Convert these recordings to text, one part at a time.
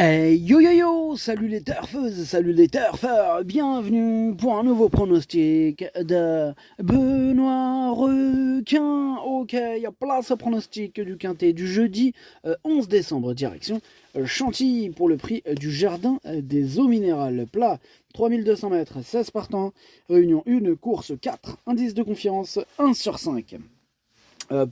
Hey yo yo yo, salut les turfeuses, salut les turfeurs, bienvenue pour un nouveau pronostic de Benoît Requin. Ok, il y a place au pronostic du quintet du jeudi 11 décembre, direction Chantilly pour le prix du jardin des eaux minérales. Plat 3200 mètres, 16 partants, réunion 1, course 4, indice de confiance 1 sur 5.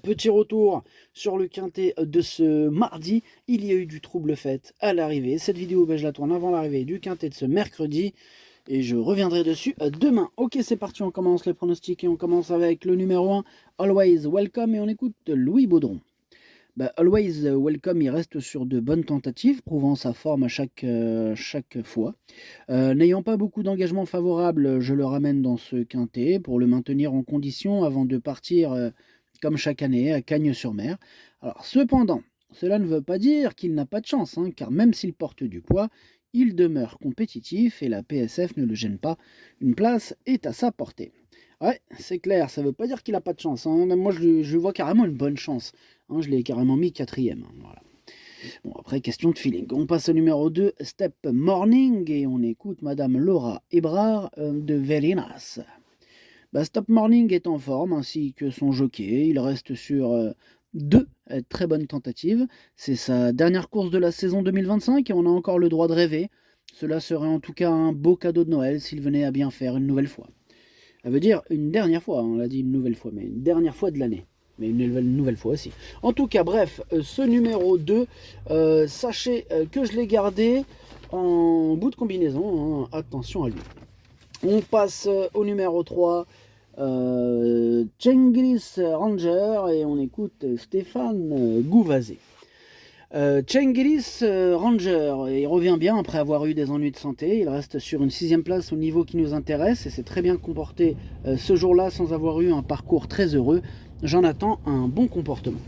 Petit retour sur le quintet de ce mardi. Il y a eu du trouble fait à l'arrivée. Cette vidéo, je la tourne avant l'arrivée du quintet de ce mercredi. Et je reviendrai dessus demain. Ok, c'est parti, on commence les pronostics. Et on commence avec le numéro 1, Always Welcome. Et on écoute Louis Baudron. Always Welcome, il reste sur de bonnes tentatives, prouvant sa forme à chaque fois. N'ayant pas beaucoup d'engagement favorable, je le ramène dans ce quintet pour le maintenir en condition avant de partir comme chaque année à Cagnes-sur-Mer. Alors cependant, cela ne veut pas dire qu'il n'a pas de chance, car même s'il porte du poids, il demeure compétitif et la PSF ne le gêne pas. Une place est à sa portée. Ouais, c'est clair, ça ne veut pas dire qu'il n'a pas de chance. Même moi, je vois carrément une bonne chance. Je l'ai carrément mis quatrième. Voilà. Bon, après, question de feeling. On passe au numéro 2, Step Morning, et on écoute Madame Laura Ebrard de Verinas. Stop Morning est en forme, ainsi que son jockey. Il reste sur deux très bonnes tentatives. C'est sa dernière course de la saison 2025 et on a encore le droit de rêver. Cela serait en tout cas un beau cadeau de Noël s'il venait à bien faire une nouvelle fois. Ça veut dire une dernière fois, on l'a dit une nouvelle fois, mais une dernière fois de l'année. Mais une nouvelle fois aussi. En tout cas, bref, ce numéro 2, sachez que je l'ai gardé en bout de combinaison. Attention à lui. On passe au numéro 3, Cengiz Ranger, et on écoute Stéphane Gouvazé. Cengiz Ranger, il revient bien après avoir eu des ennuis de santé. Il reste sur une 6ème place au niveau qui nous intéresse et s'est très bien comporté ce jour-là sans avoir eu un parcours très heureux. J'en attends un bon comportement.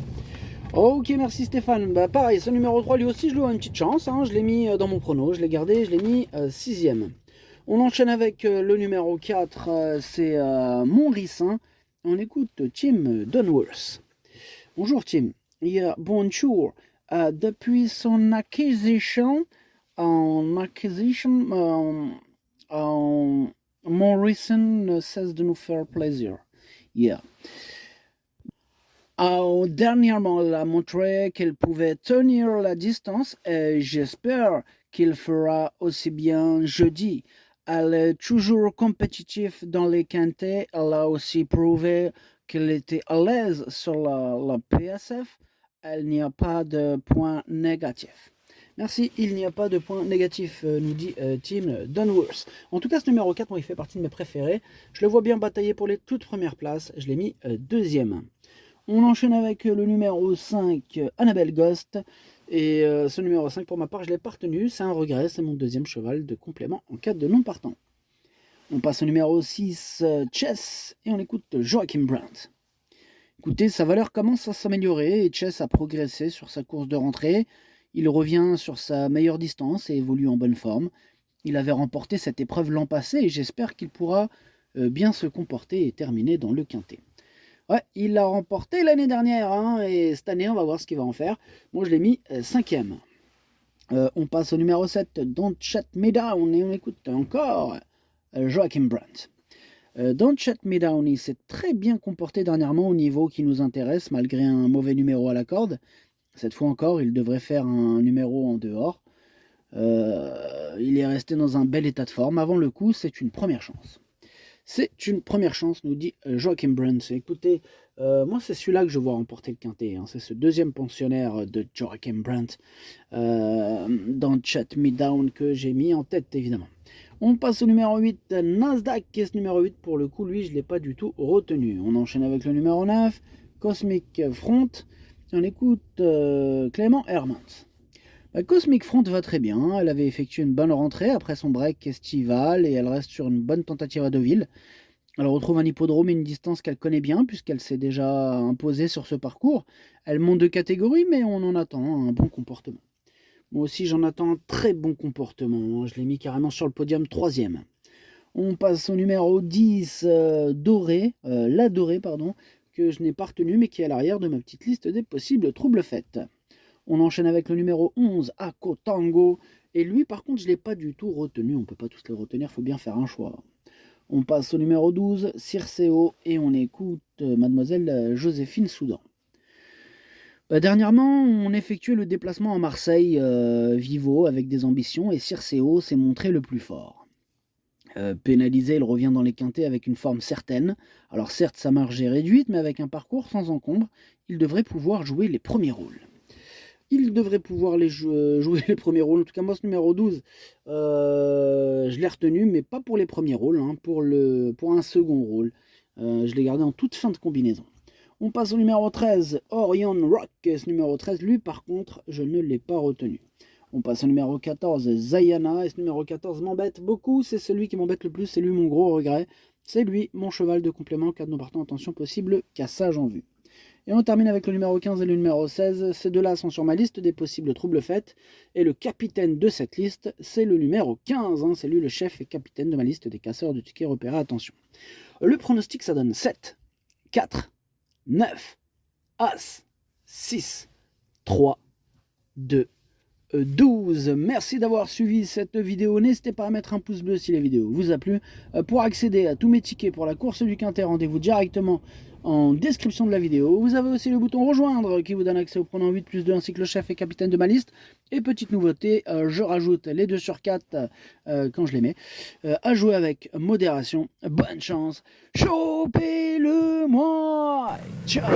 Ok, merci Stéphane. Pareil, ce numéro 3, lui aussi, je lui ai une petite chance. Je l'ai mis dans mon prono, je l'ai gardé, je l'ai mis 6ème. On enchaîne avec le numéro 4, c'est Montricin. On écoute Tim Dunworth. Bonjour Tim. Bonjour. Depuis son acquisition, Montricin ne cesse de nous faire plaisir. Yeah. Dernièrement, il a montré qu'il pouvait tenir la distance et j'espère qu'il fera aussi bien jeudi. Elle est toujours compétitive dans les quintets. Elle a aussi prouvé qu'elle était à l'aise sur la PSF. Il n'y a pas de point négatif. Merci, il n'y a pas de point négatif, nous dit Tim Dunworth. En tout cas, ce numéro 4, moi, il fait partie de mes préférés. Je le vois bien batailler pour les toutes premières places. Je l'ai mis deuxième. On enchaîne avec le numéro 5, Annabelle Ghost. Et ce numéro 5, pour ma part, je ne l'ai pas retenu. C'est un regret, c'est mon deuxième cheval de complément en cas de non partant. On passe au numéro 6, Chess. Et on écoute Joachim Brandt. Écoutez, sa valeur commence à s'améliorer et Chess a progressé sur sa course de rentrée. Il revient sur sa meilleure distance et évolue en bonne forme. Il avait remporté cette épreuve l'an passé et j'espère qu'il pourra bien se comporter et terminer dans le quintet. Ouais, il l'a remporté l'année dernière, et cette année, on va voir ce qu'il va en faire. Moi, je l'ai mis 5ème. On passe au numéro 7, Don't Shut Me Down, et on écoute encore Joachim Brandt. Don't Shut Me Down, il s'est très bien comporté dernièrement au niveau qui nous intéresse, malgré un mauvais numéro à la corde. Cette fois encore, il devrait faire un numéro en dehors. Il est resté dans un bel état de forme. Avant le coup, c'est une première chance. C'est une première chance, nous dit Joachim Brandt. Écoutez, moi c'est celui-là que je vois remporter le quintet. C'est ce deuxième pensionnaire de Joachim Brandt dans Shut Me Down que j'ai mis en tête, évidemment. On passe au numéro 8, Nasdaq, qui est ce numéro 8. Pour le coup, lui, je ne l'ai pas du tout retenu. On enchaîne avec le numéro 9, Cosmic Front. On écoute Clément Hermans. Cosmic Front va très bien, elle avait effectué une bonne rentrée après son break estival et elle reste sur une bonne tentative à Deauville. Elle retrouve un hippodrome et une distance qu'elle connaît bien puisqu'elle s'est déjà imposée sur ce parcours. Elle monte de catégorie mais on en attend un bon comportement. Moi aussi j'en attends un très bon comportement, je l'ai mis carrément sur le podium 3ème. On passe au numéro 10, la Dorée, que je n'ai pas retenu mais qui est à l'arrière de ma petite liste des possibles troubles faits. On enchaîne avec le numéro 11, Ako Tango. Et lui, par contre, je ne l'ai pas du tout retenu. On ne peut pas tous les retenir, il faut bien faire un choix. On passe au numéro 12, Circeo, et on écoute Mademoiselle Joséphine Soudan. Dernièrement, on effectuait le déplacement à Marseille, Vivo, avec des ambitions, et Circeo s'est montré le plus fort. Pénalisé, il revient dans les quintés avec une forme certaine. Alors certes, sa marge est réduite, mais avec un parcours sans encombre, il devrait pouvoir jouer les premiers rôles. Il devrait pouvoir jouer les premiers rôles. En tout cas, moi, ce numéro 12, je l'ai retenu, mais pas pour les premiers rôles, hein, pour un second rôle. Je l'ai gardé en toute fin de combinaison. On passe au numéro 13, Orion Rock. Ce numéro 13, lui, par contre, je ne l'ai pas retenu. On passe au numéro 14, Zayana. Et ce numéro 14 m'embête beaucoup. C'est celui qui m'embête le plus. C'est lui mon gros regret. C'est lui, mon cheval de complément, car nous partons en tension possible, cassage en vue. Et on termine avec le numéro 15 et le numéro 16. Ces deux-là sont sur ma liste des possibles troubles faits. Et le capitaine de cette liste, c'est le numéro 15. Hein. C'est lui le chef et capitaine de ma liste des casseurs de tickets repérés. Attention. Le pronostic, ça donne 7, 4, 9, As, 6, 3, 2, 12. Merci d'avoir suivi cette vidéo. N'hésitez pas à mettre un pouce bleu si la vidéo vous a plu. Pour accéder à tous mes tickets pour la course du Quintet, rendez-vous directement en description de la vidéo. Vous avez aussi le bouton rejoindre qui vous donne accès au pronom 8 plus 2 ainsi que le chef et capitaine de ma liste. Et petite nouveauté, je rajoute les 2 sur 4 quand je les mets. À jouer avec modération. Bonne chance. Chopez-le moi. Ciao.